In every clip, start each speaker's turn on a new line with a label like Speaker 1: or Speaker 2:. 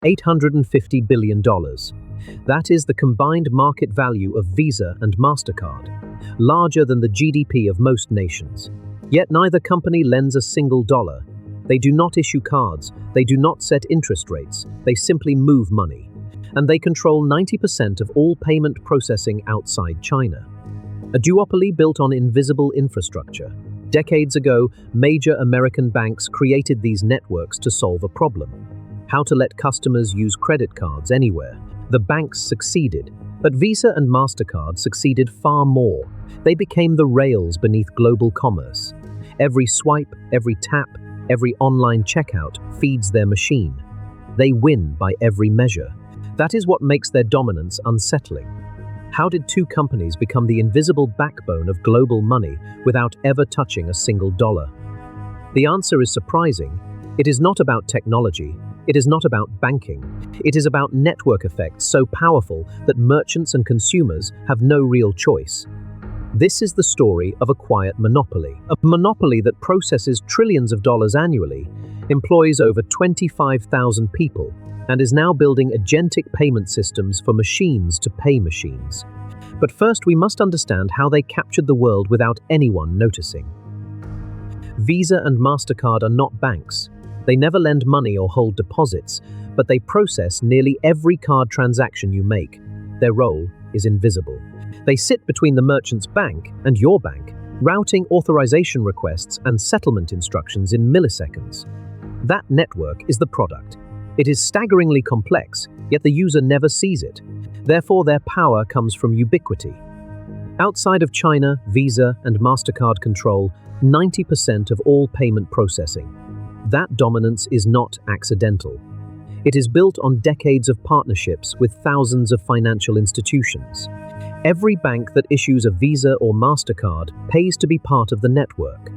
Speaker 1: $850 billion. That is the combined market value of Visa and Mastercard, larger than the GDP of most nations. Yet neither company lends a single dollar. They do not issue cards, they do not set interest rates, they simply move money. And they control 90% of all payment processing outside China. A duopoly built on invisible infrastructure. Decades ago, major American banks created these networks to solve a problem: how to let customers use credit cards anywhere. The banks succeeded, but Visa and Mastercard succeeded far more. They became the rails beneath global commerce. Every swipe, every tap, every online checkout feeds their machine. They win by every measure. That is what makes their dominance unsettling. How did two companies become the invisible backbone of global money without ever touching a single dollar? The answer is surprising. It is not about technology. It is not about banking. It is about network effects so powerful that merchants and consumers have no real choice. This is the story of a quiet monopoly. A monopoly that processes trillions of dollars annually, employs over 25,000 people, and is now building agentic payment systems for machines to pay machines. But first, we must understand how they captured the world without anyone noticing. Visa and Mastercard are not banks. They never lend money or hold deposits, but they process nearly every card transaction you make. Their role is invisible. They sit between the merchant's bank and your bank, routing authorization requests and settlement instructions in milliseconds. That network is the product. It is staggeringly complex, yet the user never sees it. Therefore, their power comes from ubiquity. Outside of China, Visa and Mastercard control 90% of all payment processing. That dominance is not accidental. It is built on decades of partnerships with thousands of financial institutions. Every bank that issues a Visa or Mastercard pays to be part of the network.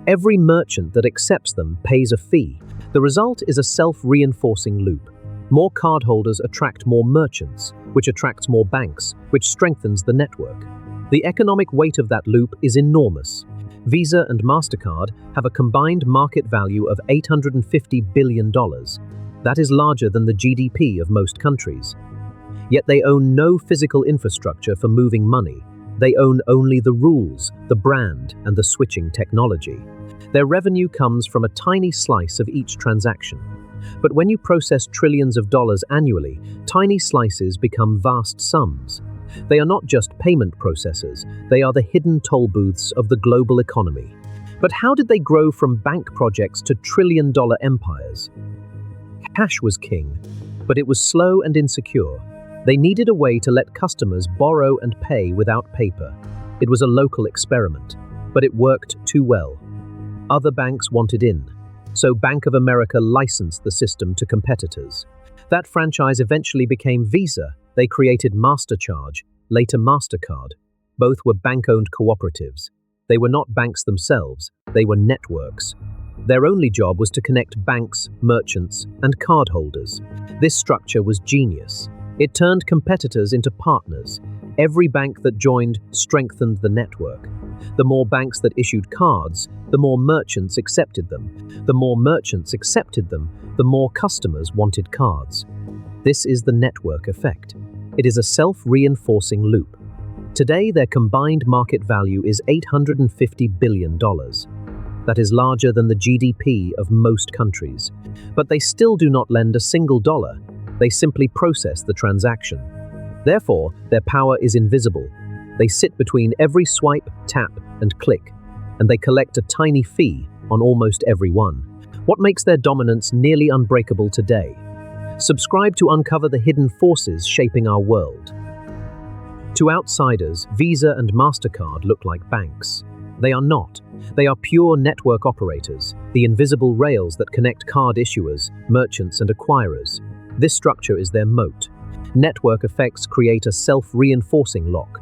Speaker 1: Every merchant that accepts them pays a fee. The result is a self-reinforcing loop. More cardholders attract more merchants, which attracts more banks, which strengthens the network. The economic weight of that loop is enormous. Visa and Mastercard have a combined market value of $850 billion. That is larger than the GDP of most countries. Yet they own no physical infrastructure for moving money. They own only the rules, the brand, and the switching technology. Their revenue comes from a tiny slice of each transaction. But when you process trillions of dollars annually, tiny slices become vast sums. They are not just payment processors, they are the hidden toll booths of the global economy. But how did they grow from bank projects to trillion-dollar empires? Cash was king, but it was slow and insecure. They needed a way to let customers borrow and pay without paper. It was a local experiment, but it worked too well. Other banks wanted in, so Bank of America licensed the system to competitors. That franchise eventually became Visa. They created MasterCharge, later Mastercard. Both were bank-owned cooperatives. They were not banks themselves, they were networks. Their only job was to connect banks, merchants, and cardholders. This structure was genius. It turned competitors into partners. Every bank that joined strengthened the network. The more banks that issued cards, the more merchants accepted them. The more merchants accepted them, the more customers wanted cards. This is the network effect. It is a self-reinforcing loop. Today, their combined market value is $850 billion. That is larger than the GDP of most countries. But they still do not lend a single dollar. They simply process the transaction. Therefore, their power is invisible. They sit between every swipe, tap, and click, and they collect a tiny fee on almost every one. What makes their dominance nearly unbreakable today? Subscribe to uncover the hidden forces shaping our world. To outsiders, Visa and Mastercard look like banks. They are not. They are pure network operators, the invisible rails that connect card issuers, merchants, and acquirers. This structure is their moat. Network effects create a self-reinforcing lock.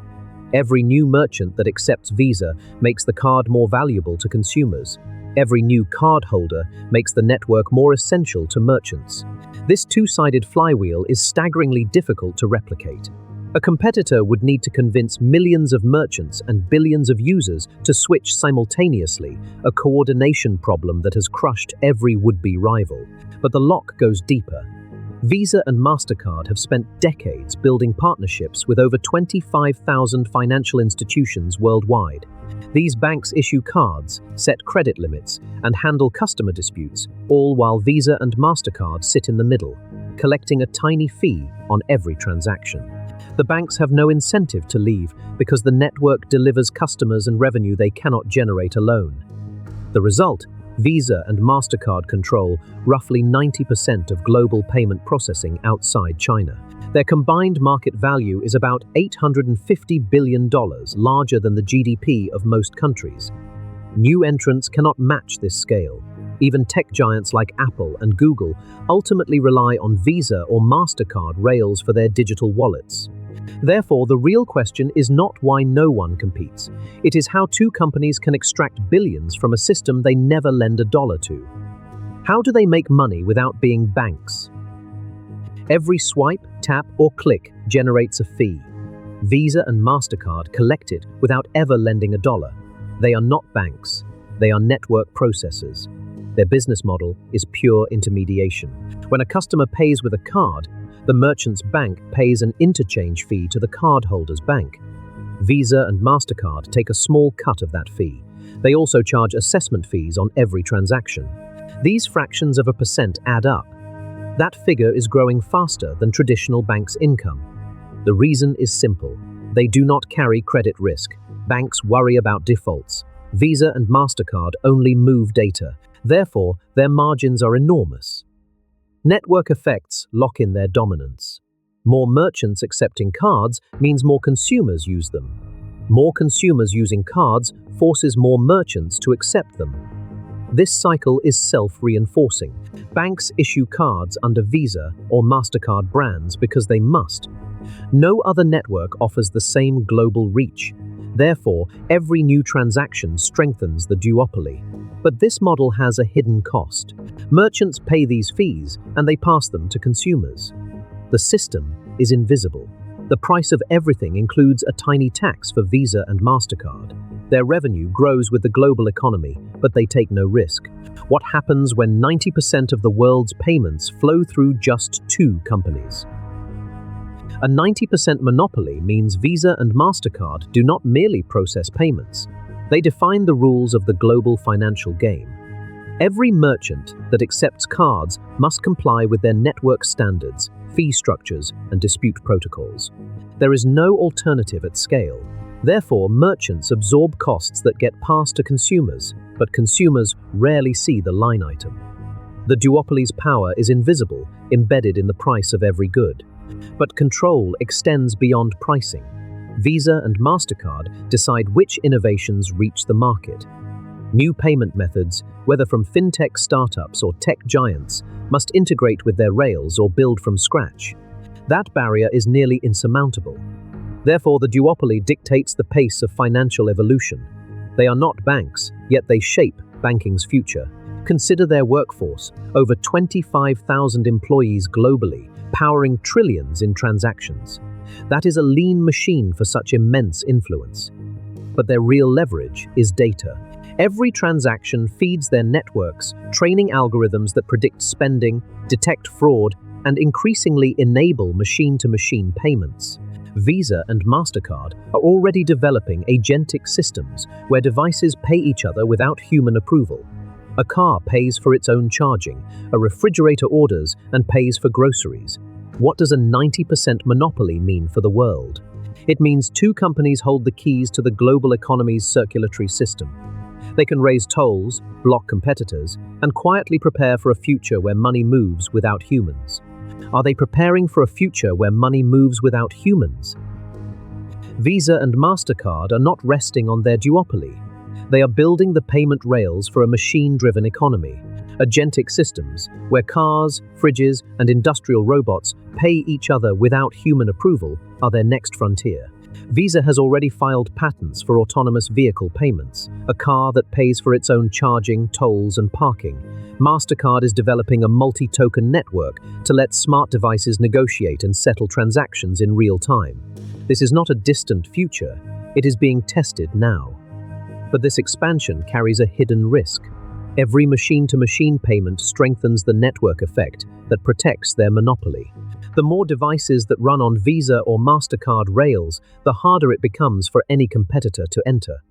Speaker 1: Every new merchant that accepts Visa makes the card more valuable to consumers. Every new card holder makes the network more essential to merchants. This two-sided flywheel is staggeringly difficult to replicate. A competitor would need to convince millions of merchants and billions of users to switch simultaneously, a coordination problem that has crushed every would-be rival. But the lock goes deeper. Visa and Mastercard have spent decades building partnerships with over 25,000 financial institutions worldwide. These banks issue cards, set credit limits, and handle customer disputes, all while Visa and Mastercard sit in the middle, collecting a tiny fee on every transaction. The banks have no incentive to leave because the network delivers customers and revenue they cannot generate alone. The result: Visa and Mastercard control roughly 90% of global payment processing outside China. Their combined market value is about $850 billion, larger than the GDP of most countries. New entrants cannot match this scale. Even tech giants like Apple and Google ultimately rely on Visa or Mastercard rails for their digital wallets. Therefore, the real question is not why no one competes. It is how two companies can extract billions from a system they never lend a dollar to. How do they make money without being banks? Every swipe, tap, or click generates a fee. Visa and Mastercard collect it without ever lending a dollar. They are not banks. They are network processors. Their business model is pure intermediation. When a customer pays with a card, the merchant's bank pays an interchange fee to the cardholder's bank. Visa and Mastercard take a small cut of that fee. They also charge assessment fees on every transaction. These fractions of a percent add up. That figure is growing faster than traditional banks' income. The reason is simple. They do not carry credit risk. Banks worry about defaults. Visa and Mastercard only move data. Therefore, their margins are enormous. Network effects lock in their dominance. More merchants accepting cards means more consumers use them. More consumers using cards forces more merchants to accept them. This cycle is self-reinforcing. Banks issue cards under Visa or Mastercard brands because they must. No other network offers the same global reach. Therefore, every new transaction strengthens the duopoly. But this model has a hidden cost. Merchants pay these fees and they pass them to consumers. The system is invisible. The price of everything includes a tiny tax for Visa and Mastercard. Their revenue grows with the global economy, but they take no risk. What happens when 90% of the world's payments flow through just two companies? A 90% monopoly means Visa and Mastercard do not merely process payments. They define the rules of the global financial game. Every merchant that accepts cards must comply with their network standards, fee structures, and dispute protocols. There is no alternative at scale. Therefore, merchants absorb costs that get passed to consumers, but consumers rarely see the line item. The duopoly's power is invisible, embedded in the price of every good. But control extends beyond pricing. Visa and Mastercard decide which innovations reach the market. New payment methods, whether from fintech startups or tech giants, must integrate with their rails or build from scratch. That barrier is nearly insurmountable. Therefore, the duopoly dictates the pace of financial evolution. They are not banks, yet they shape banking's future. Consider their workforce, over 25,000 employees globally, powering trillions in transactions. That is a lean machine for such immense influence. But their real leverage is data. Every transaction feeds their networks, training algorithms that predict spending, detect fraud, and increasingly enable machine-to-machine payments. Visa and Mastercard are already developing agentic systems where devices pay each other without human approval. A car pays for its own charging, a refrigerator orders and pays for groceries. What does a 90% monopoly mean for the world? It means two companies hold the keys to the global economy's circulatory system. They can raise tolls, block competitors, and quietly prepare for a future where money moves without humans. Are they preparing for a future where money moves without humans? Visa and Mastercard are not resting on their duopoly. They are building the payment rails for a machine-driven economy. Agentic systems, where cars, fridges, and industrial robots pay each other without human approval, are their next frontier. Visa has already filed patents for autonomous vehicle payments, a car that pays for its own charging, tolls, and parking. Mastercard is developing a multi-token network to let smart devices negotiate and settle transactions in real time. This is not a distant future, it is being tested now. But this expansion carries a hidden risk. Every machine-to-machine payment strengthens the network effect that protects their monopoly. The more devices that run on Visa or Mastercard rails, the harder it becomes for any competitor to enter.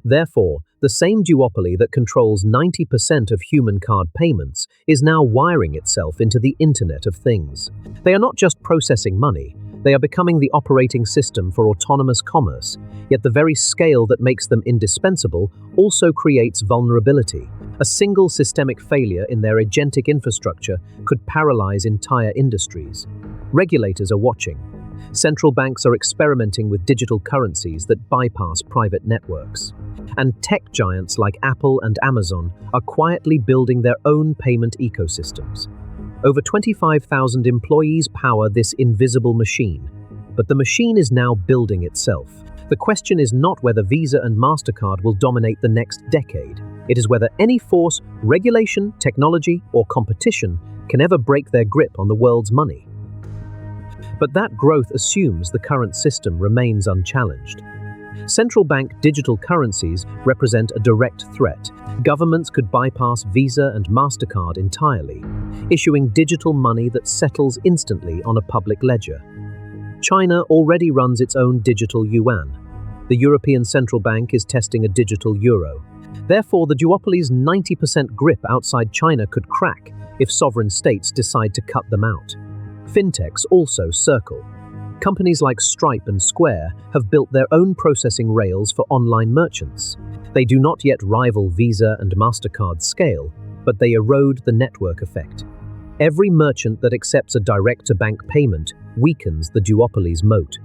Speaker 1: Therefore, the same duopoly that controls 90% of human card payments is now wiring itself into the Internet of Things. They are not just processing money, they are becoming the operating system for autonomous commerce, yet the very scale that makes them indispensable also creates vulnerability. A single systemic failure in their agentic infrastructure could paralyze entire industries. Regulators are watching. Central banks are experimenting with digital currencies that bypass private networks. And tech giants like Apple and Amazon are quietly building their own payment ecosystems. Over 25,000 employees power this invisible machine, but the machine is now building itself. The question is not whether Visa and Mastercard will dominate the next decade. It is whether any force, regulation, technology, or competition can ever break their grip on the world's money. But that growth assumes the current system remains unchallenged. Central bank digital currencies represent a direct threat. Governments could bypass Visa and Mastercard entirely, issuing digital money that settles instantly on a public ledger. China already runs its own digital yuan. The European Central Bank is testing a digital euro. Therefore, the duopoly's 90% grip outside China could crack if sovereign states decide to cut them out. Fintechs also circle. Companies like Stripe and Square have built their own processing rails for online merchants. They do not yet rival Visa and Mastercard's scale, but they erode the network effect. Every merchant that accepts a direct-to-bank payment weakens the duopoly's moat.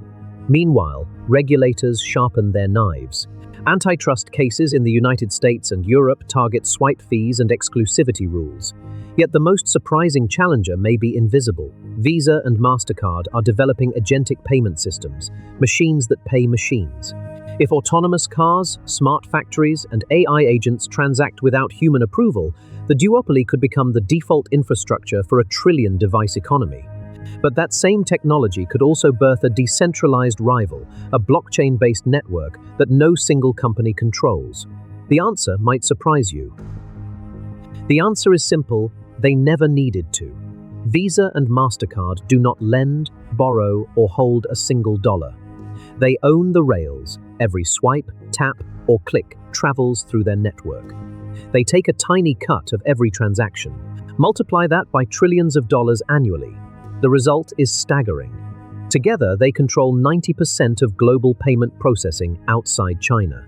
Speaker 1: Meanwhile, regulators sharpen their knives. Antitrust cases in the United States and Europe target swipe fees and exclusivity rules. Yet the most surprising challenger may be invisible. Visa and Mastercard are developing agentic payment systems, machines that pay machines. If autonomous cars, smart factories, and AI agents transact without human approval, the duopoly could become the default infrastructure for a trillion-device economy. But that same technology could also birth a decentralized rival, a blockchain-based network that no single company controls. The answer might surprise you. The answer is simple: they never needed to. Visa and Mastercard do not lend, borrow, or hold a single dollar. They own the rails. Every swipe, tap, or click travels through their network. They take a tiny cut of every transaction. Multiply that by trillions of dollars annually. The result is staggering. Together, they control 90% of global payment processing outside China.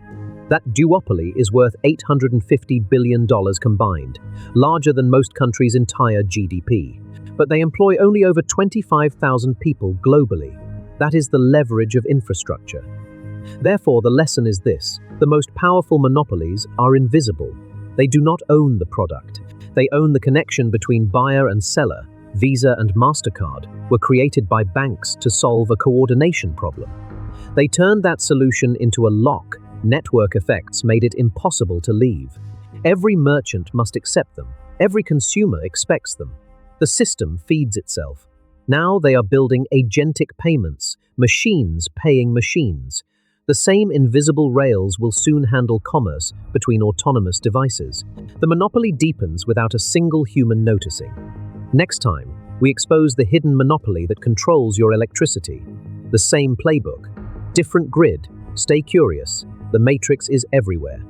Speaker 1: That duopoly is worth $850 billion combined, larger than most countries' entire GDP. But they employ only over 25,000 people globally. That is the leverage of infrastructure. Therefore, the lesson is this: the most powerful monopolies are invisible. They do not own the product. They own the connection between buyer and seller. Visa and Mastercard were created by banks to solve a coordination problem. They turned that solution into a lock. Network effects made it impossible to leave. Every merchant must accept them. Every consumer expects them. The system feeds itself. Now they are building agentic payments, machines paying machines. The same invisible rails will soon handle commerce between autonomous devices. The monopoly deepens without a single human noticing. Next time, we expose the hidden monopoly that controls your electricity. The same playbook, different grid. Stay curious. The matrix is everywhere.